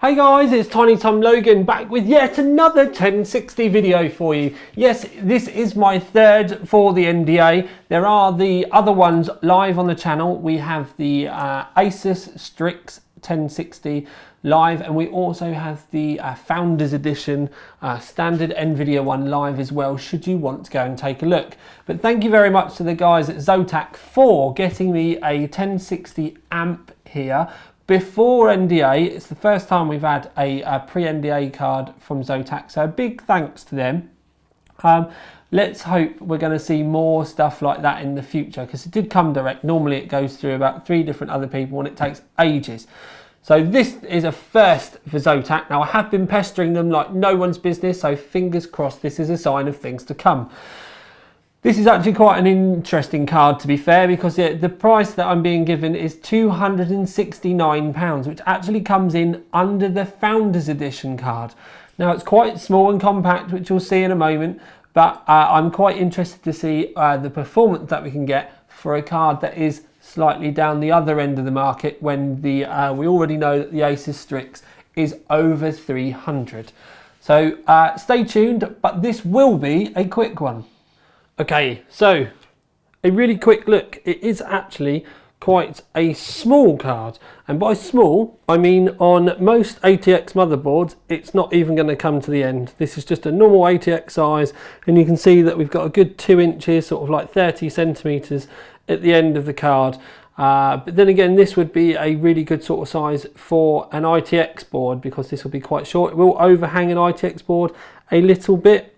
Hey guys, it's Tiny Tom Logan back with yet another 1060 video for you. Yes, this is my third for the NDA. There are the other ones live on the channel. We have the Asus Strix 1060 live, and we also have the Founders Edition standard NVIDIA one live as well, should you want to go and take a look. But thank you very much to the guys at Zotac for getting me a 1060 AMP here. Before NDA, it's the first time we've had a pre-NDA card from Zotac, so a big thanks to them. Let's hope we're going to see more stuff like that in the future, because it did come direct. Normally it goes through about 3 different other people and it takes ages. So this is a first for Zotac. Now I have been pestering them like no one's business, so fingers crossed this is a sign of things to come. This is actually quite an interesting card, to be fair, because the price that I'm being given is £269, which actually comes in under the Founders Edition card. Now it's quite small and compact, which you'll see in a moment, but I'm quite interested to see the performance that we can get for a card that is slightly down the other end of the market, when we already know that the Asus Strix is over 300. So stay tuned, but this will be a quick one. Okay, so a really quick look. It is actually quite a small card, and by small I mean on most ATX motherboards it's not even going to come to the end. This is just a normal ATX size, and you can see that we've got a good 2 inches, sort of like 30 centimeters at the end of the card. But then again, this would be a really good sort of size for an ITX board, because this will be quite short. It will overhang an ITX board a little bit,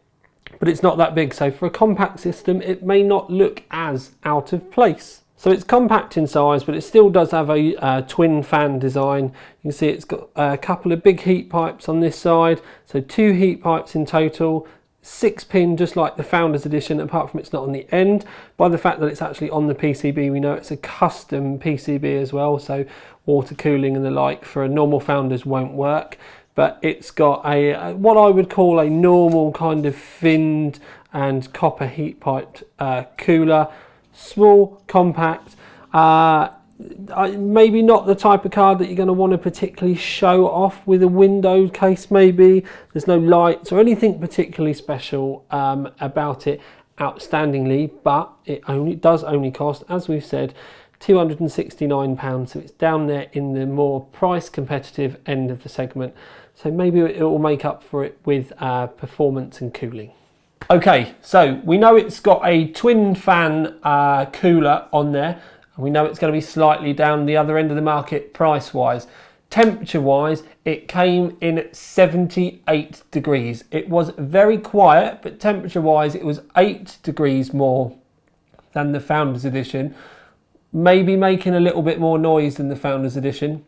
but it's not that big, so for a compact system it may not look as out of place. So it's compact in size, but it still does have a twin fan design. You can see it's got a couple of big heat pipes on this side, so 2 heat pipes in total, 6 pin just like the Founders Edition, apart from it's not on the end. By the fact that it's actually on the PCB, we know it's a custom PCB as well, so water cooling and the like for a normal Founders won't work. But it's got a what I would call a normal kind of finned and copper heat piped cooler. Small, compact, maybe not the type of card that you're going to want to particularly show off with a window case maybe. There's no lights or anything particularly special about it outstandingly, but it does only cost, as we've said, £269, so it's down there in the more price competitive end of the segment. So maybe it will make up for it with performance and cooling. Okay, so we know it's got a twin fan cooler on there, and we know it's going to be slightly down the other end of the market price wise. Temperature wise, it came in at 78 degrees. It was very quiet, but temperature wise it was 8 degrees more than the Founders Edition. Maybe making a little bit more noise than the Founders Edition,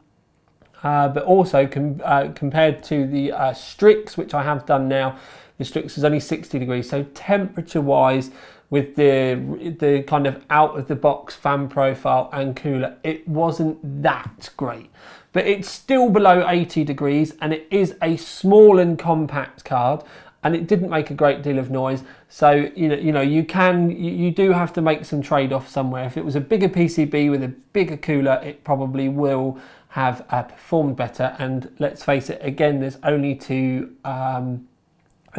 but also compared to the Strix, which I have done now, the Strix is only 60 degrees. So temperature wise, with the kind of out of the box fan profile and cooler, it wasn't that great, but it's still below 80 degrees, and it is a small and compact card, and it didn't make a great deal of noise. So you do have to make some trade-off somewhere. If it was a bigger PCB with a bigger cooler, it probably will have performed better. And let's face it, again, there's only 2 of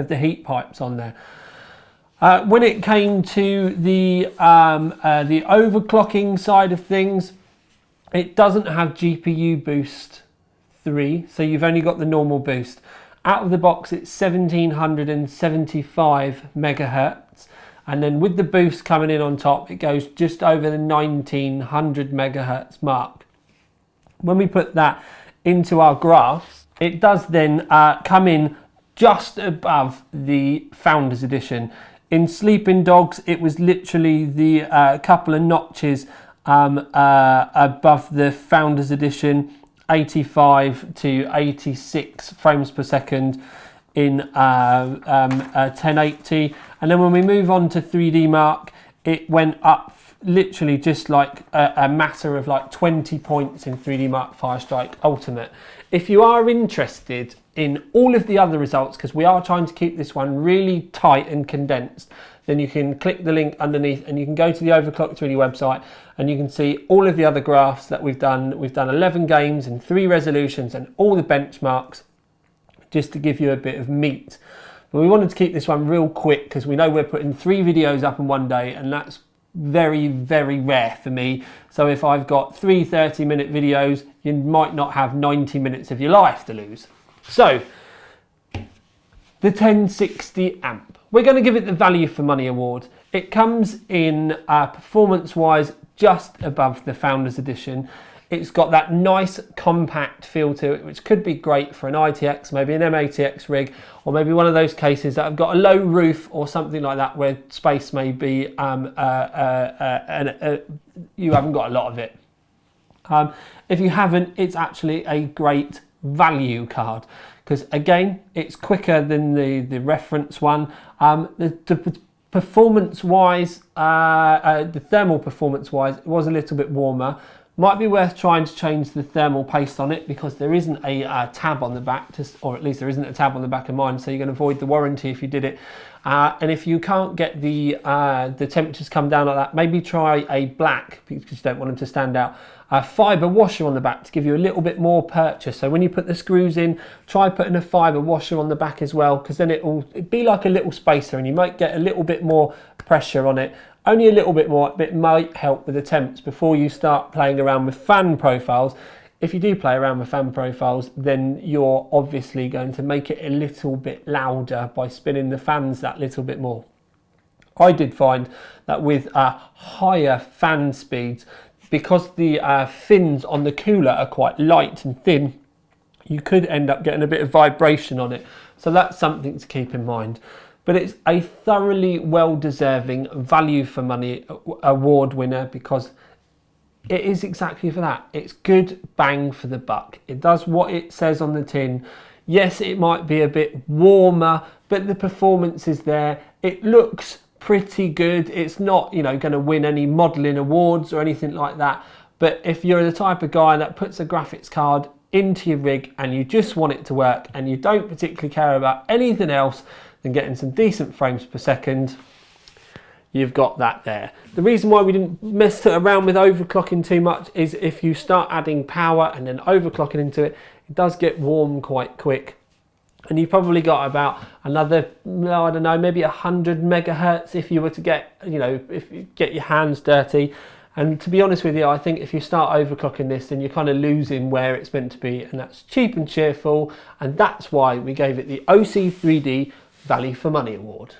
the heat pipes on there. When it came to the overclocking side of things, it doesn't have GPU boost 3, so you've only got the normal boost. Out of the box it's 1775 megahertz, and then with the boost coming in on top it goes just over the 1900 megahertz mark. When we put that into our graphs, it does then come in just above the Founders Edition. In Sleeping Dogs it was literally the couple of notches above the Founders Edition, 85 to 86 frames per second in 1080. And then when we move on to 3D Mark, it went up literally just like a matter of like 20 points in 3D Mark Firestrike Ultimate. If you are interested in all of the other results, because we are trying to keep this one really tight and condensed, then you can click the link underneath and you can go to the Overclock 3D website and you can see all of the other graphs that we've done. We've done 11 games and 3 resolutions and all the benchmarks, just to give you a bit of meat. But we wanted to keep this one real quick because we know we're putting 3 videos up in one day, and that's very, very rare for me. So if I've got 3 30-minute videos, you might not have 90 minutes of your life to lose. So the 1060 AMP, we're going to give it the value for money award. It comes in performance-wise just above the Founders Edition. It's got that nice compact feel to it, which could be great for an ITX, maybe an MATX rig, or maybe one of those cases that have got a low roof or something like that where space may be, you haven't got a lot of it. If you haven't, it's actually a great value card, because again, it's quicker than the reference one. The performance-wise, the thermal performance-wise, it was a little bit warmer. Might be worth trying to change the thermal paste on it, because there isn't a tab on the back, or at least there isn't a tab on the back of mine, so you're going to avoid the warranty if you did it. And if you can't get the temperatures come down like that, maybe try a black, because you don't want them to stand out, a fibre washer on the back to give you a little bit more purchase. So when you put the screws in, try putting a fibre washer on the back as well, because then it'd be like a little spacer and you might get a little bit more pressure on it. Only a little bit more, but it might help with the temps before you start playing around with fan profiles. If you do play around with fan profiles, then you're obviously going to make it a little bit louder by spinning the fans that little bit more. I did find that with higher fan speeds, because the fins on the cooler are quite light and thin, you could end up getting a bit of vibration on it. So that's something to keep in mind. But it's a thoroughly well-deserving value for money award winner, because it is exactly for that. It's good bang for the buck. It does what it says on the tin. Yes, it might be a bit warmer, but the performance is there. It looks pretty good. It's not, going to win any modelling awards or anything like that. But if you're the type of guy that puts a graphics card into your rig and you just want it to work and you don't particularly care about anything else than getting some decent frames per second, you've got that there. The reason why we didn't mess around with overclocking too much is if you start adding power and then overclocking into it, it does get warm quite quick. And you've probably got about another, I don't know, maybe 100 megahertz if you were to get, if you get your hands dirty. And to be honest with you, I think if you start overclocking this, then you're kind of losing where it's meant to be, and that's cheap and cheerful. And that's why we gave it the OC3D Value for Money Award.